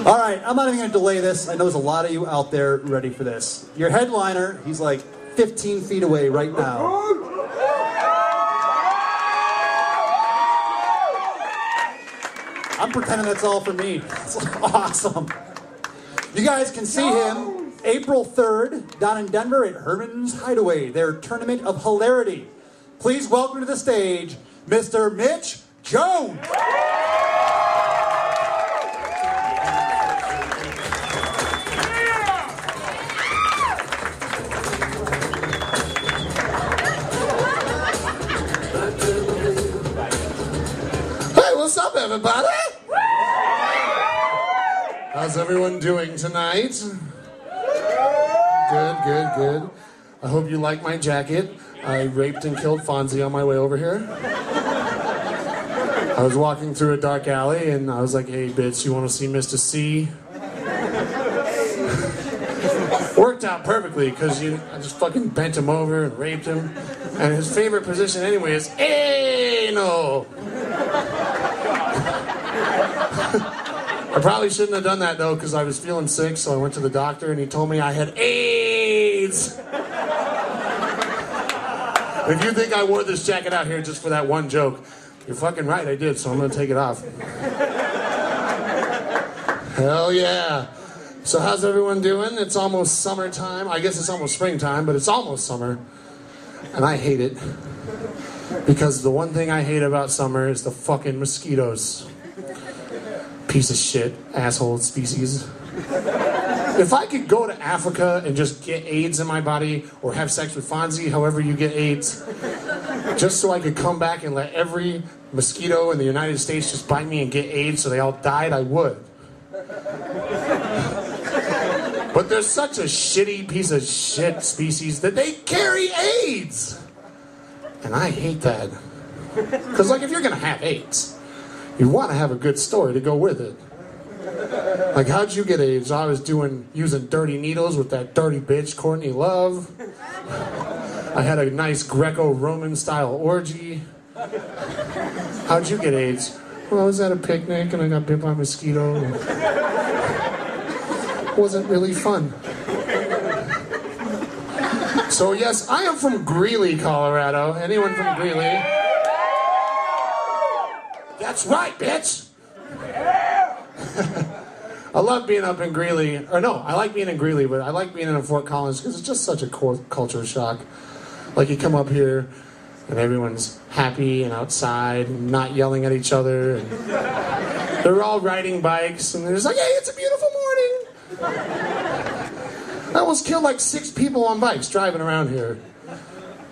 All right, I'm not even going to delay this. I know there's a lot of you out there ready for this. Your headliner, he's like 15 feet away right now. I'm pretending that's all for me. It's awesome. You guys can see him April 3rd down in Denver at Herman's Hideaway, their Tournament of Hilarity. Please welcome to the stage, Mr. Mitch Jones. Hey, what's up, everybody? How's everyone doing tonight? Good, good, good. I hope you like my jacket. I raped and killed Fonzie on my way over here. I was walking through a dark alley and I was like, hey, bitch, you want to see Mr. C? Worked out perfectly because I just fucking bent him over and raped him. And his favorite position anyway is anal. I probably shouldn't have done that though because I was feeling sick, so I went to the doctor and he told me I had AIDS. If you think I wore this jacket out here just for that one joke, you're fucking right, I did, so I'm gonna take it off. Hell yeah. So how's everyone doing? It's almost summertime. I guess it's almost springtime, but it's almost summer. And I hate it. Because the one thing I hate about summer is the fucking mosquitoes. Piece of shit, asshole species. If I could go to Africa and just get AIDS in my body or have sex with Fonzie, however you get AIDS, just so I could come back and let every mosquito in the United States just bite me and get AIDS so they all died, I would. But they're such a shitty piece of shit species that they carry AIDS. And I hate that. Because, like, if you're going to have AIDS, you want to have a good story to go with it. Like, how'd you get AIDS? I was using dirty needles with that dirty bitch, Courtney Love. I had a nice Greco-Roman style orgy. How'd you get AIDS? Well, I was at a picnic and I got bit by a mosquito. It wasn't really fun. So yes, I am from Greeley, Colorado. Anyone from Greeley? That's right, bitch! I love being up in Greeley. Or no, I like being in Greeley, but I like being in Fort Collins because it's just such a culture shock. Like, you come up here and everyone's happy and outside and not yelling at each other. And they're all riding bikes and they're just like, hey, it's a beautiful morning. I almost killed like 6 people on bikes driving around here.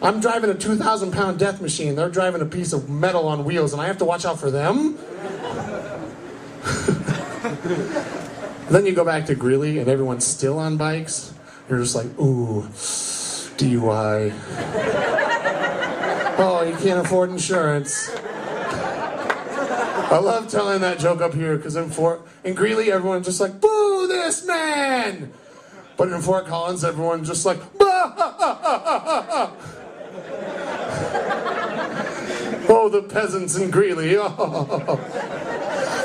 I'm driving a 2,000-pound death machine. They're driving a piece of metal on wheels, and I have to watch out for them? Then you go back to Greeley, and everyone's still on bikes. You're just like, ooh, DUI. Oh, you can't afford insurance. I love telling that joke up here, because in Greeley, everyone's just like, boo this man! But in Fort Collins, everyone's just like, bah, ha, ha, ha, ha, ha. Oh, the peasants in Greeley. Oh.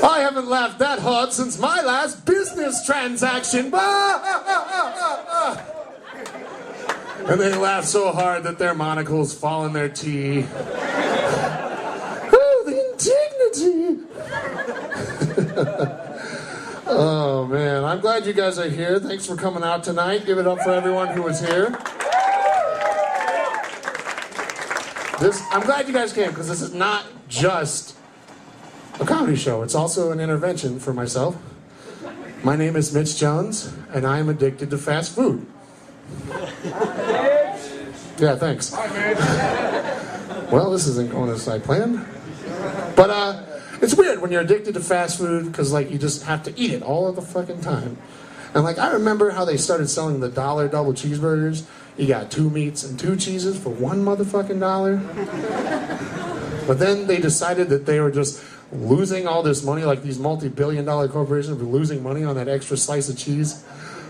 I haven't laughed that hard since my last business transaction. And they laugh so hard that their monocles fall in their tea. Oh, the indignity. Oh, man. I'm glad you guys are here. Thanks for coming out tonight. Give it up for everyone who was here. I'm glad you guys came, because this is not just a comedy show. It's also an intervention for myself. My name is Mitch Jones, and I am addicted to fast food. Yeah, thanks. Well, this isn't going as I planned. But it's weird when you're addicted to fast food, because, like, you just have to eat it all of the fucking time. And, like, I remember how they started selling the $1 double cheeseburgers. You got 2 meats and 2 cheeses for $1 motherfucking dollar. But then they decided that they were just losing all this money, like these multi-billion-dollar corporations were losing money on that extra slice of cheese.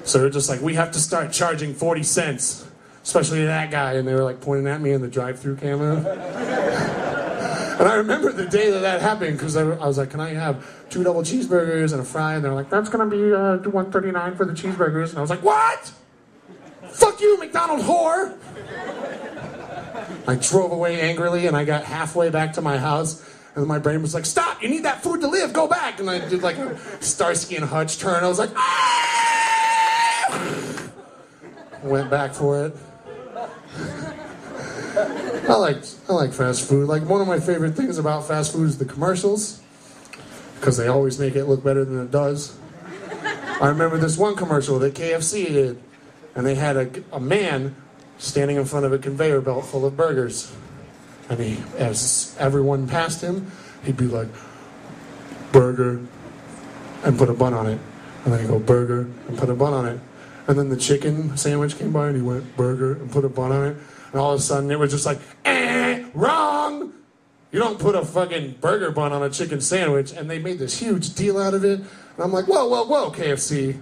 So they're just like, we have to start charging 40 cents, especially that guy. And they were like pointing at me in the drive-thru camera. And I remember the day that happened, because I was like, can I have 2 double cheeseburgers and a fry? And they're like, that's going to be $139 for the cheeseburgers. And I was like, what? Fuck you, McDonald's whore! I drove away angrily, and I got halfway back to my house, and then my brain was like, stop, you need that food to live, go back! And I did like a Starsky and Hutch turn. I was like, ah! Went back for it. I like fast food. Like, one of my favorite things about fast food is the commercials, because they always make it look better than it does. I remember this one commercial that KFC did, and they had a man standing in front of a conveyor belt full of burgers. And as everyone passed him, he'd be like, burger, and put a bun on it. And then he'd go, burger, and put a bun on it. And then the chicken sandwich came by, and he went, burger, and put a bun on it. And all of a sudden, it was just like, wrong! You don't put a fucking burger bun on a chicken sandwich. And they made this huge deal out of it. And I'm like, whoa, whoa, whoa, KFC.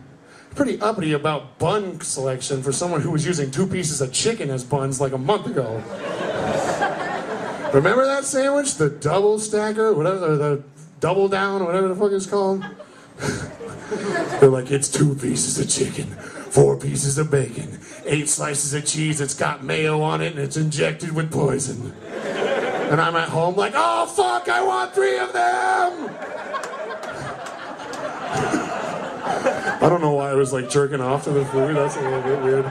Pretty uppity about bun selection for someone who was using 2 pieces of chicken as buns like a month ago. Remember that sandwich? The double stacker, whatever, the double down, whatever the fuck it's called? They're like, it's 2 pieces of chicken, 4 pieces of bacon, 8 slices of cheese, it's got mayo on it, and it's injected with poison. And I'm at home like, oh fuck, I want 3 of them! I don't know why I was like jerking off to the food. That's a little bit weird.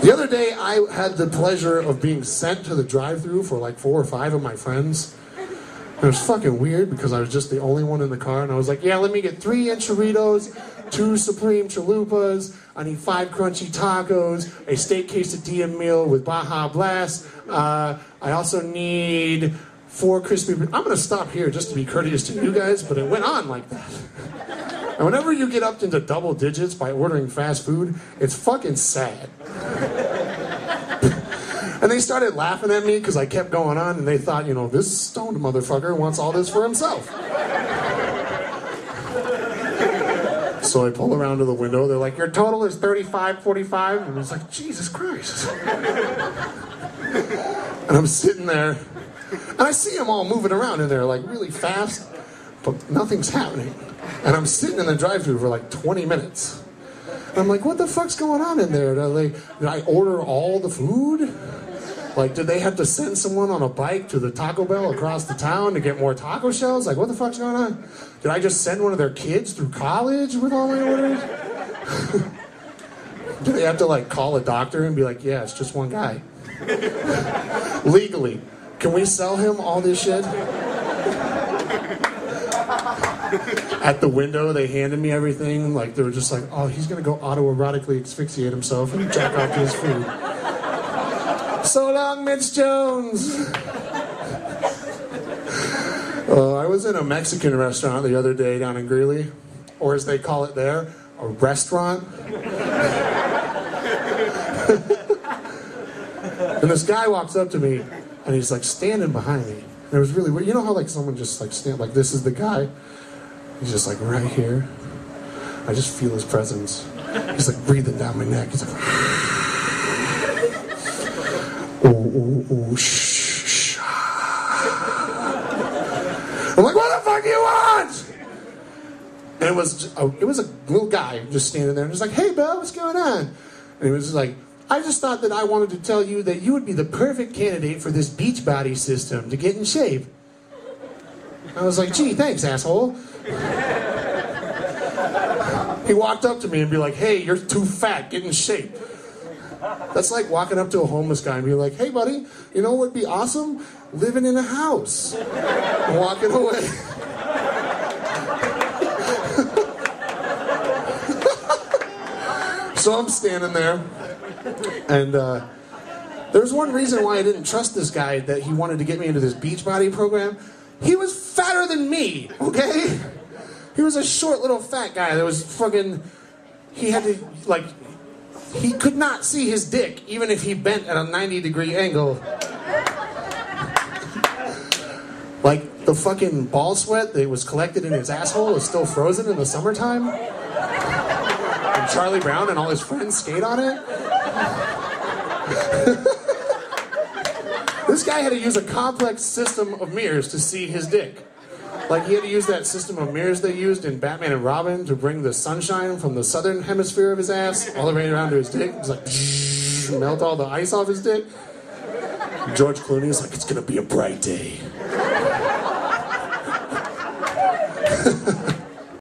The other day, I had the pleasure of being sent to the drive-thru for like 4 or 5 of my friends. It was fucking weird because I was just the only one in the car, and I was like, yeah, let me get 3 enchiladas, 2 Supreme Chalupas, I need 5 crunchy tacos, a steak quesadilla meal with Baja Blast, I also need 4 crispy... I'm going to stop here just to be courteous to you guys, but it went on like that. And whenever you get up into double digits by ordering fast food, it's fucking sad. And they started laughing at me because I kept going on, and they thought, you know, this stoned motherfucker wants all this for himself. So I pull around to the window, they're like, your total is $35.45, and I was like, Jesus Christ. And I'm sitting there, and I see them all moving around in there, like, really fast, but nothing's happening. And I'm sitting in the drive-thru for, like, 20 minutes. And I'm like, what the fuck's going on in there? Did I order all the food? Like, did they have to send someone on a bike to the Taco Bell across the town to get more taco shells? Like, what the fuck's going on? Did I just send one of their kids through college with all my orders? Do they have to, like, call a doctor and be like, yeah, it's just one guy? Legally. Can we sell him all this shit? At the window, they handed me everything. Like, they were just like, oh, he's going to go autoerotically asphyxiate himself and jack off to his food. So long, Mitch Jones. I was in a Mexican restaurant the other day down in Greeley, or as they call it there, a restaurant. And this guy walks up to me, and he's like standing behind me. And it was really weird. You know how like someone just like stand like this is the guy? He's just like right here. I just feel his presence. He's like breathing down my neck. He's like, oh, shh. I'm like, what the fuck do you want? And it was a little guy just standing there and just like, hey, Bill, what's going on? And he was just like, I just thought that I wanted to tell you that you would be the perfect candidate for this Beachbody system to get in shape. I was like, gee, thanks, asshole. He walked up to me and be like, hey, you're too fat, get in shape. That's like walking up to a homeless guy and be like, hey, buddy, you know what would be awesome? Living in a house. And walking away. So I'm standing there, and there's one reason why I didn't trust this guy that he wanted to get me into this Beachbody program. He was fatter than me, okay? He was a short little fat guy that was fucking, he had to, like, he could not see his dick, even if he bent at a 90-degree angle. Like, the fucking ball sweat that was collected in his asshole is still frozen in the summertime. And Charlie Brown and all his friends skate on it. This guy had to use a complex system of mirrors to see his dick. Like, he had to use that system of mirrors they used in Batman and Robin to bring the sunshine from the southern hemisphere of his ass all the way around to his dick. It was like, melt all the ice off his dick. George Clooney is like, it's gonna be a bright day.